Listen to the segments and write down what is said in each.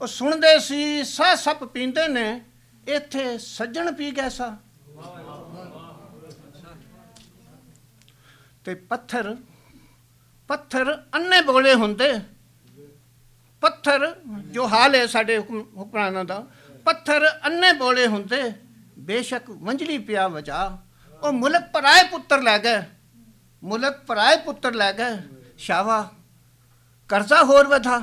ਉਹ ਸੁਣਦੇ ਸੀ ਸਾਹ ਸੱਪ ਪੀਂਦੇ ਨੇ ਇੱਥੇ ਸੱਜਣ ਪੀ ਗਏ ਸਾ ਤੇ ਪੱਥਰ ਅੰਨੇ ਬੋਲੇ ਹੁੰਦੇ ਪੱਥਰ ਜੋ ਹਾਲ ਹੈ ਸਾਡੇ ਹੁਕਮਰਾਨਾਂ ਦਾ ਪੱਥਰ ਅੰਨੇ ਬੋਲੇ ਹੁੰਦੇ ਬੇਸ਼ੱਕ ਵੰਝਲੀ ਪਿਆ ਵਜਾ ਉਹ ਮੁਲਕ ਪਰਾਏ ਪੁੱਤਰ ਲੈ ਗਏ ਸ਼ਾਵਾ ਕਰਜ਼ਾ ਹੋਰ ਵਧਾ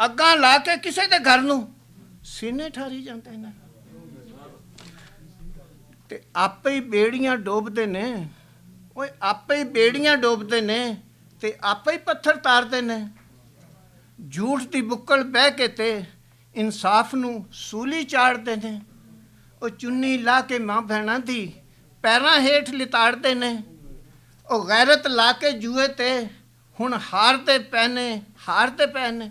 ਅੱਗਾਂ ਲਾ ਕੇ ਕਿਸੇ ਦੇ ਘਰ ਨੂੰ ਸੀਨੇ ਠਾਰੀ ਜਾਂਦੇ ਨੇ ਤੇ ਆਪੇ ਹੀ ਬੇੜੀਆਂ ਡੋਬਦੇ ਨੇ ਓਏ ਆਪੇ ਹੀ ਬੇੜੀਆਂ ਡੋਬਦੇ ਨੇ ਤੇ ਆਪੇ ਹੀ ਪੱਥਰ ਤਾਰਦੇ ਨੇ ਝੂਠ ਦੀ ਬੁੱਕਲ ਬਹਿ ਕੇ ਤੇ ਇਨਸਾਫ ਨੂੰ ਸੂਲੀ ਚਾੜਦੇ ਨੇ ਉਹ ਚੁੰਨੀ ਲਾ ਕੇ ਮਾਂ ਭੈਣਾਂ ਦੀ ਪੈਰਾਂ ਹੇਠ ਲਿਤਾੜਦੇ ਨੇ ਉਹ ਗੈਰਤ ਲਾ ਕੇ ਜੂਏ ਤੇ ਹੁਣ ਹਾਰਦੇ ਪਏ ਨੇ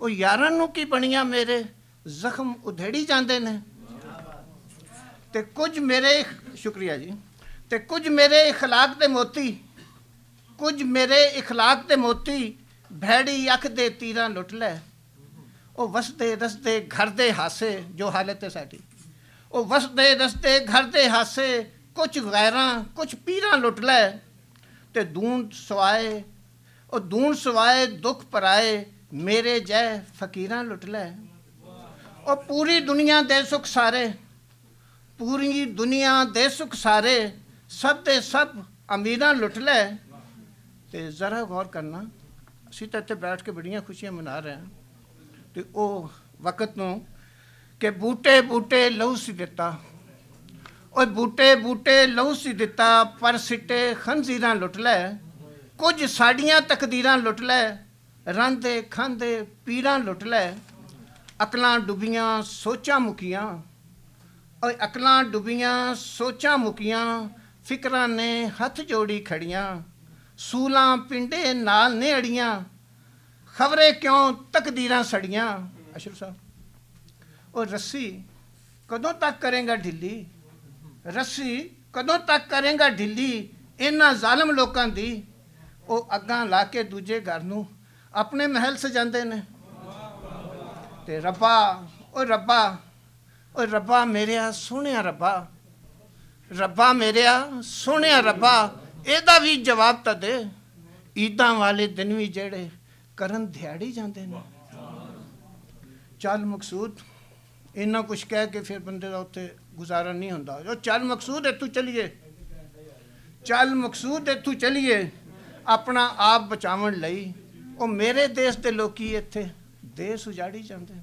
ਉਹ ਯਾਰਾਂ ਨੂੰ ਕੀ ਬਣੀਆਂ ਮੇਰੇ ਜ਼ਖਮ ਉਧੇੜੀ ਜਾਂਦੇ ਨੇ ਤੇ ਕੁਝ ਮੇਰੇ ਸ਼ੁਕਰੀਆ ਜੀ ਤੇ ਕੁਝ ਮੇਰੇ ਇਖਲਾਕ ਦੇ ਮੋਤੀ ਭੈੜੀ ਅੱਖ ਦੇ ਤੀਰਾਂ ਲੁੱਟ ਲੈ ਉਹ ਵਸਦੇ ਰਸਦੇ ਘਰ ਦੇ ਹਾਸੇ ਜੋ ਹਾਲਤ ਹੈ ਸਾਡੀ ਉਹ ਵਸਦੇ ਰਸਦੇ ਘਰ ਦੇ ਹਾਸੇ ਕੁਝ ਗੈਰਾਂ ਕੁਝ ਪੀਰਾਂ ਲੁੱਟ ਲੈ ਤੇ ਦੂਣ ਸਵਾਏ ਦੁੱਖ ਪਰਾਏ ਮੇਰੇ ਜੈ ਫਕੀਰਾਂ ਲੁੱਟ ਲੈ ਉਹ ਪੂਰੀ ਦੁਨੀਆ ਦੇ ਸੁੱਖ ਸਾਰੇ ਸਭ ਦੇ ਸਭ ਅਮੀਰਾਂ ਲੁੱਟ ਲੈ ਤੇ ਜ਼ਰਾ ਗੌਰ ਕਰਨਾ ਅਸੀਂ ਤਾਂ ਇੱਥੇ ਬੈਠ ਕੇ ਬੜੀਆਂ ਖੁਸ਼ੀਆਂ ਮਨਾ ਰਹੇ ਹਾਂ ਤੇ ਉਹ ਵਕਤ ਨੂੰ ਕਿ ਬੂਟੇ ਲਹੂ ਸੀ ਦਿੱਤਾ ਓਏ ਬੂਟੇ ਲਹੂ ਸੀ ਦਿੱਤਾ ਪਰ ਸਿੱਟੇ ਖੰਜ਼ੀਰਾਂ ਲੁੱਟ ਲੈ ਕੁਝ ਸਾਡੀਆਂ ਤਕਦੀਰਾਂ ਲੁੱਟ ਲੈ ਰਾਂਦੇ ਖਾਂਦੇ ਪੀਰਾਂ ਲੁੱਟ ਲੈ ਅਕਲਾਂ ਡੁੱਬੀਆਂ ਸੋਚਾਂ ਮੁਕੀਆਂ ਓਏ ਅਕਲਾਂ ਡੁੱਬੀਆਂ ਸੋਚਾਂ ਮੁਕੀਆਂ ਫਿਕਰਾਂ ਨੇ ਹੱਥ ਜੋੜੀ ਖੜੀਆਂ ਸੂਲਾਂ ਪਿੰਡੇ ਨਾਲ ਨੇ ਅੜੀਆਂ ਖਬਰੇ ਕਿਉਂ ਤਕਦੀਰਾਂ ਸੜੀਆਂ। ਅਸ਼ਰ ਸਾਹਿਬ ਉਹ ਰੱਸੀ ਕਦੋਂ ਤੱਕ ਕਰੇਗਾ ਢਿੱਲੀ, ਰੱਸੀ ਕਦੋਂ ਤੱਕ ਕਰੇਗਾ ਢਿੱਲੀ ਇਹਨਾਂ ਜ਼ਾਲਮ ਲੋਕਾਂ ਦੀ। ਉਹ ਅੱਗਾਂ ਲਾ ਕੇ ਦੂਜੇ ਘਰ ਨੂੰ ਆਪਣੇ ਮਹਿਲ ਸਜਾਉਂਦੇ ਨੇ। ਤੇ ਰੱਬਾ ਉਹ ਰੱਬਾ ਉਹ ਰੱਬਾ ਮੇਰਿਆ ਸੋਹਣਿਆ ਰੱਬਾ, ਰੱਬਾ ਮੇਰਿਆ ਸੋਹਣਿਆ ਰੱਬਾ ਇਹਦਾ ਵੀ ਜਵਾਬ ਤਾਂ ਦੇ। ਈਦਾਂ ਵਾਲੇ ਦਿਨ ਵੀ ਜਿਹੜੇ ਕਰਨ ਦਿਹਾੜੀ ਜਾਂਦੇ ਨੇ। ਚੱਲ ਮਕਸੂਦ ਇੰਨਾ ਕੁਛ ਕਹਿ ਕੇ ਫਿਰ ਬੰਦੇ ਦਾ ਉੱਥੇ ਗੁਜ਼ਾਰਾ ਨਹੀਂ ਹੁੰਦਾ। ਜੋ ਚੱਲ ਮਕਸੂਦ ਇੱਥੋਂ ਚਲੀਏ, ਚੱਲ ਮਕਸੂਦ ਇੱਥੋਂ ਚਲੀਏ ਆਪਣਾ ਆਪ ਬਚਾਉਣ ਲਈ। ਉਹ ਮੇਰੇ ਦੇਸ਼ ਦੇ ਲੋਕੀ ਇੱਥੇ ਦੇਸ਼ ਉਜਾੜੀ ਜਾਂਦੇ ਨੇ।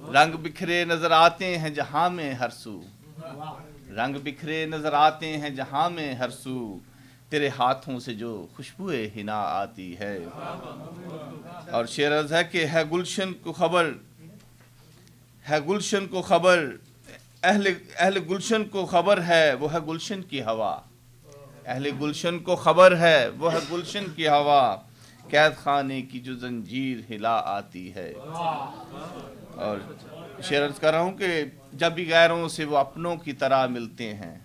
رنگ بکھرے نظر آتے ہیں جہاں میں ہر سو، رنگ بکھرے نظر آتے ہیں جہاں میں ہر سو، تیرے ہاتھوں سے جو خوشبوئے حنا آتی ہے۔ اور شعر عرض ہے کہ ہے گلشن کو خبر، ہے گلشن کو خبر، اہل گلشن کو خبر ہے وہ ہے گلشن کی ہوا، اہل گلشن کو خبر ہے وہ ہے گلشن کی ہوا، قید خانے کی جو زنجیر ہلا آتی ہے۔ اور شعر عرض کر رہا ہوں کہ جب بھی غیروں سے وہ اپنوں کی طرح ملتے ہیں،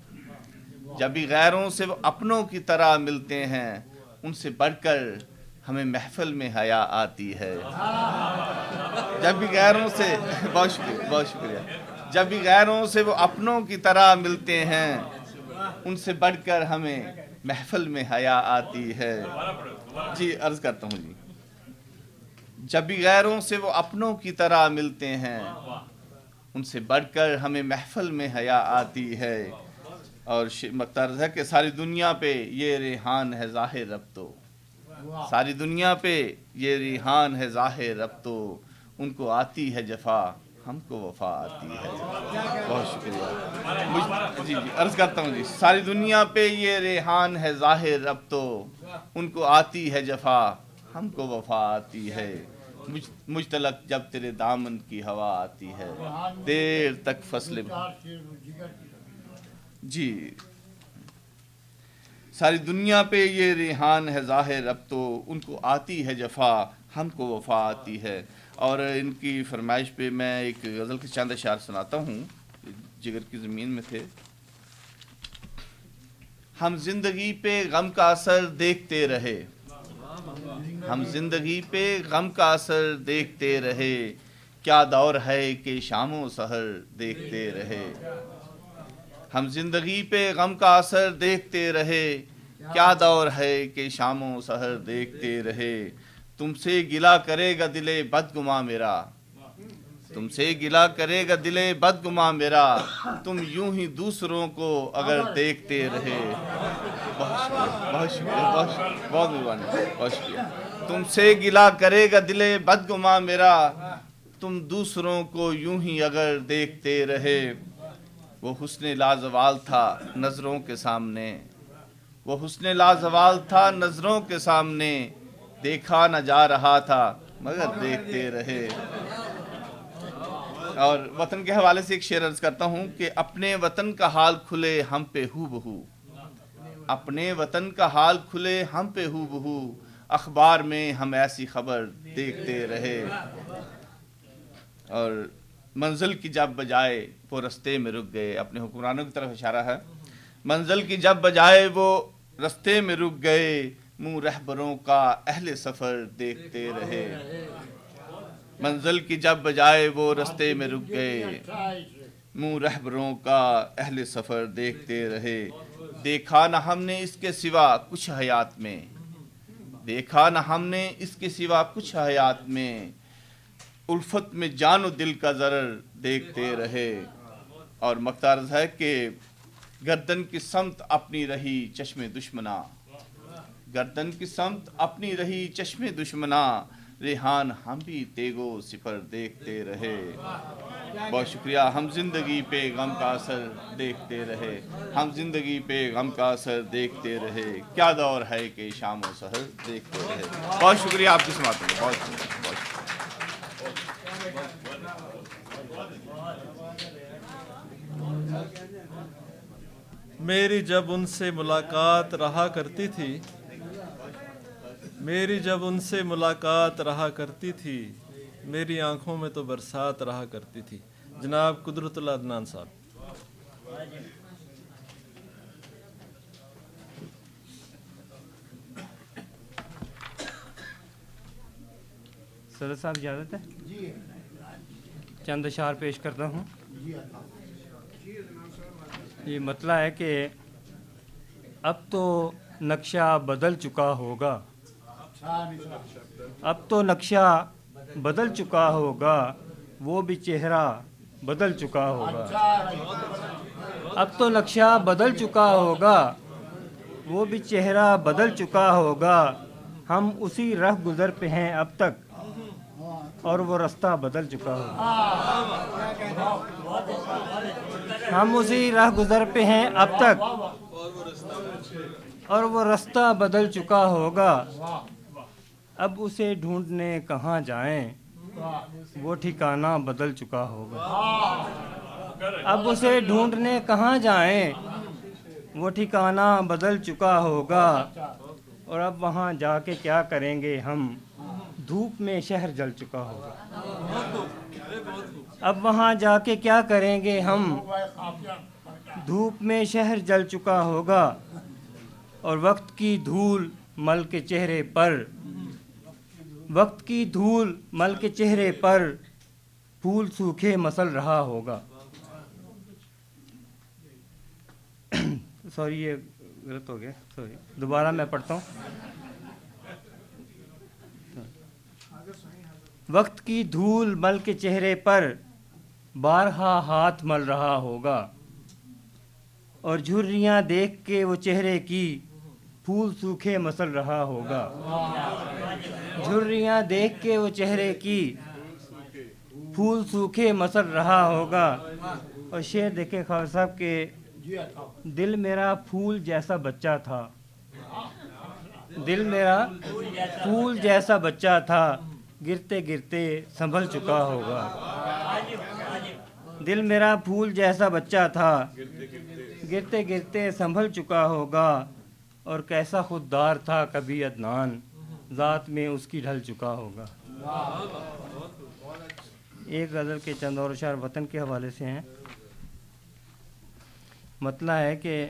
جب بھی غیروں سے وہ اپنوں کی طرح ملتے ہیں، ان سے بڑھ کر ہمیں محفل میں حیا آتی ہے۔ جب بھی غیروں سے بہت شکریہ، بہت شکریہ، جب بھی غیروں سے وہ اپنوں کی طرح ملتے ہیں، ان سے بڑھ کر ہمیں محفل میں حیا آتی ہے۔ جی عرض کرتا ہوں جی، جب بھی غیروں سے وہ اپنوں کی طرح ملتے ہیں، ان سے بڑھ کر ہمیں محفل میں حیا آتی ہے۔ اور مقترض ہے کہ ساری دنیا پہ یہ ریحان ہے ظاہر اب تو، ساری دنیا پہ یہ ریحان ہے ظاہر اب تو، ان کو آتی ہے جفا ہم کو وفا آتی ہے۔ بہت شکریہ جی عرض کرتا ہوں جی، ساری دنیا پہ یہ ریحان ہے ظاہر اب تو، ان کو آتی ہے جفا ہم کو وفا آتی ہے، مجھ تلک جب تیرے دامن کی ہوا آتی ہے، دیر تک فصل جی، ساری دنیا پہ یہ ریحان ہے ظاہر اب تو، ان کو آتی ہے جفا ہم کو وفا آتی ہے۔ اور ان کی فرمائش پہ میں ایک غزل کے چند اشعار سناتا ہوں، جگر کی زمین میں تھے۔ ہم زندگی پہ غم کا اثر دیکھتے رہے، ہم زندگی پہ غم کا اثر دیکھتے رہے، کیا دور ہے کہ شام و سحر دیکھتے رہے۔ ہم زندگی پہ غم کا اثر دیکھتے رہے، کیا دور ہے کہ شام و سحر دیکھتے رہے، تم سے گلہ کرے گا دل بدگماں میرا، تم سے گلہ کرے گا دل بدگماں میرا، تم یوں ہی دوسروں کو اگر دیکھتے رہے۔ بہت شکریہ، بہت مہربانی، بہت شکریہ۔ تم سے گلہ کرے گا دل بدگماں میرا، تم دوسروں کو یوں ہی اگر دیکھتے رہے، وہ حسن لازوال تھا نظروں کے سامنے، وہ حسن لازوال تھا نظروں کے سامنے، دیکھا نہ جا رہا تھا مگر دیکھتے رہے۔ اور وطن کے حوالے سے ایک شعر عرض کرتا ہوں کہ اپنے وطن کا حال کھلے ہم پہ ہو بہو، اپنے وطن کا حال کھلے ہم پہ ہو بہو، اخبار میں ہم ایسی خبر دیکھتے رہے۔ اور منزل کی جب بجائے وہ رستے میں رک گئے، اپنے حکمرانوں کی طرف اشارہ ہے، منزل کی جب بجائے وہ رستے میں رک گئے، منہ رہبروں کا اہل سفر دیکھتے رہے۔ منزل کی جب بجائے وہ رستے میں رک گئے، منہ رہبروں کا اہل سفر دیکھتے رہے، دیکھا نہ ہم نے اس کے سوا کچھ حیات میں، دیکھا نہ ہم نے اس کے سوا کچھ حیات میں، الفت میں جان و دل کا ضرر دیکھتے رہے۔ اور مقتارض ہے کہ گردن کی سمت اپنی رہی چشم دشمنا، گردن کی سمت اپنی رہی چشم دشمنا، ریحان ہم بھی تیگو سپر دیکھتے رہے۔ بہت شکریہ۔ ہم زندگی پہ غم کا اثر دیکھتے رہے، ہم زندگی پہ غم کا اثر دیکھتے رہے، کیا دور ہے کہ شام و سحر دیکھتے رہے۔ بہت شکریہ آپ کی سماعت میں، بہت شکریہ، بہت شکریہ۔ میری جب ان سے ملاقات رہا کرتی تھی، میری جب ان سے ملاقات رہا کرتی تھی، میری آنکھوں میں تو برسات رہا کرتی تھی۔ جناب قدرت اللہ عدنان صاحب۔ صدر صاحب اجازت ہے؟ چند اشعار پیش کرتا ہوں۔ یہ مطلع ہے کہ اب تو نقشہ بدل چکا ہوگا، اب تو نقشہ بدل چکا ہوگا، وہ بھی چہرہ بدل چکا ہوگا، اب تو نقشہ بدل چکا ہوگا، وہ بھی چہرہ بدل چکا ہوگا، ہم اسی رہ گزر پہ ہیں اب تک، اور وہ رستہ بدل چکا ہوگا. ہم اسی راہ گزر پہ ہیں اب تک اور وہ رستہ بدل چکا ہوگا. اب اسے ڈھونڈنے کہاں جائیں وہ ٹھکانہ بدل چکا ہوگا. اب اسے ڈھونڈنے کہاں جائیں وہ ٹھکانہ بدل چکا ہوگا. اور اب وہاں جا کے کیا کریں گے ہم, دھوپ میں شہر جل چکا ہوگا. اب وہاں جا کے کیا کریں گے ہم, دھوپ میں شہر جل چکا ہوگا. اور وقت کی دھول مل کے چہرے پر, وقت کی دھول مل کے چہرے پر پھول سوکھے مسل رہا ہوگا. سوری یہ غلط ہو گیا, سوری دوبارہ میں پڑھتا ہوں. وقت کی دھول مل کے چہرے پر بارہا ہاتھ مل رہا ہوگا. اور جھریاں دیکھ کے وہ چہرے کی پھول سوکھے مسل رہا ہوگا. جھریاں دیکھ کے وہ چہرے کی پھول سوکھے مسل رہا ہوگا. اور شعر دیکھیں خواجہ صاحب کے, دل میرا پھول جیسا بچہ تھا, دل میرا پھول جیسا بچہ تھا, گرتے گرتے سنبھل چکا ہوگا. دل میرا پھول جیسا بچہ تھا, گرتے گرتے سنبھل چکا ہوگا. اور کیسا خوددار تھا کبھی عدنان, ذات میں اس کی ڈھل چکا ہوگا. ایک غزل کے چند اور اشعار وطن کے حوالے سے ہیں. مطلب ہے کہ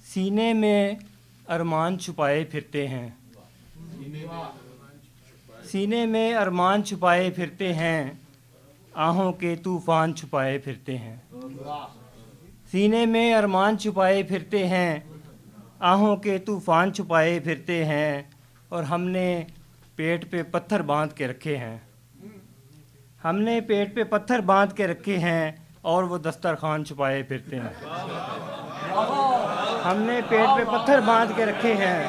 سینے میں ارمان چھپائے پھرتے ہیں, سینے میں ارمان چھپائے پھرتے ہیں, آہوں کے طوفان چھپائے پھرتے ہیں. سینے میں ارمان چھپائے پھرتے ہیں, آہوں کے طوفان چھپائے پھرتے ہیں. اور ہم نے پیٹ پہ پتھر باندھ کے رکھے ہیں, ہم نے پیٹ پہ پتھر باندھ کے رکھے ہیں, اور وہ دسترخوان چھپائے پھرتے ہیں. ہم نے پیٹ پہ پتھر باندھ کے رکھے ہیں.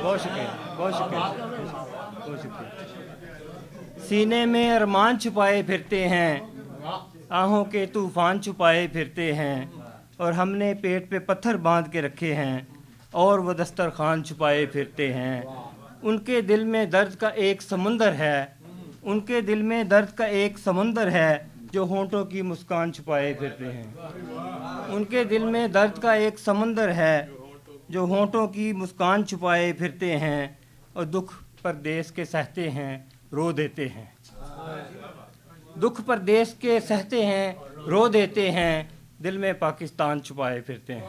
بہت شکریہ, بہت شکریہ, بہت شکریہ. سینے میں ارمان چھپائے پھرتے ہیں, آہوں کے طوفان چھپائے پھرتے ہیں. اور ہم نے پیٹ پہ پتھر باندھ کے رکھے ہیں, اور وہ دسترخوان چھپائے پھرتے ہیں. ان کے دل میں درد کا ایک سمندر ہے, ان کے دل میں درد کا ایک سمندر ہے, جو ہونٹوں کی مسکان چھپائے پھرتے ہیں. ان کے دل میں درد کا ایک سمندر ہے, جو ہونٹوں کی مسکان چھپائے پھرتے ہیں. اور دکھ پردیس کے سہتے ہیں, رو دیتے ہیں. دکھ پردیس کے سہتے ہیں, رو دیتے ہیں, دل میں پاکستان چھپائے پھرتے ہیں.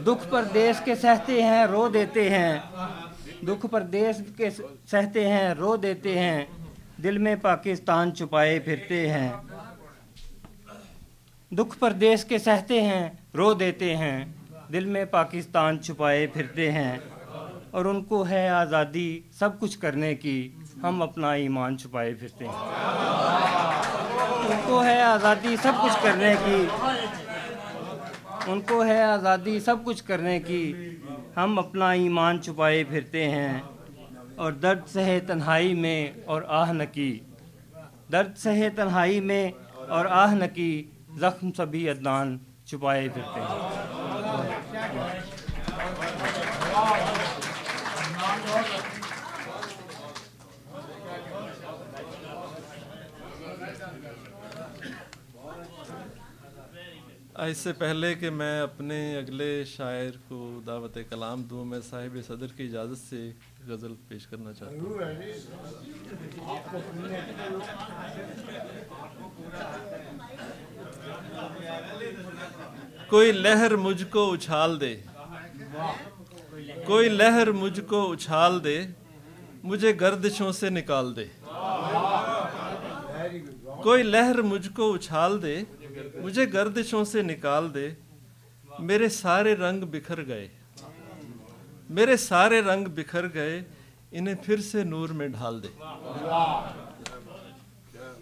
دکھ پردیس کے سہتے ہیں, رو دیتے ہیں, دکھ پردیس کے سہتے ہیں, رو دیتے ہیں, دل میں پاکستان چھپائے پھرتے ہیں. دکھ پردیس کے سہتے ہیں, رو دیتے ہیں, دل میں پاکستان چھپائے پھرتے ہیں. اور ان کو ہے آزادی سب کچھ کرنے کی, ہم اپنا ایمان چھپائے پھرتے ہیں. ان کو ہے آزادی سب کچھ کرنے کی, ان کو ہے آزادی سب کچھ کرنے کی, ہم اپنا ایمان چھپائے پھرتے ہیں. اور درد سہے تنہائی میں اور آہ نہ کی, درد سہے تنہائی میں اور آہ نہ کی, زخم سبھی عدنان چھپائے پھرتے ہیں. اس سے پہلے کہ میں اپنے اگلے شاعر کو دعوت کلام دوں, میں صاحب صدر کی اجازت سے غزل پیش کرنا چاہتا ہوں. کوئی لہر مجھ کو اچھال دے, کوئی لہر مجھ کو اچھال دے, مجھے گردشوں سے نکال دے. کوئی لہر مجھ کو اچھال دے, مجھے گردشوں سے نکال دے. میرے سارے رنگ بکھر گئے, میرے سارے رنگ بکھر گئے, انہیں پھر سے نور میں ڈھال دے.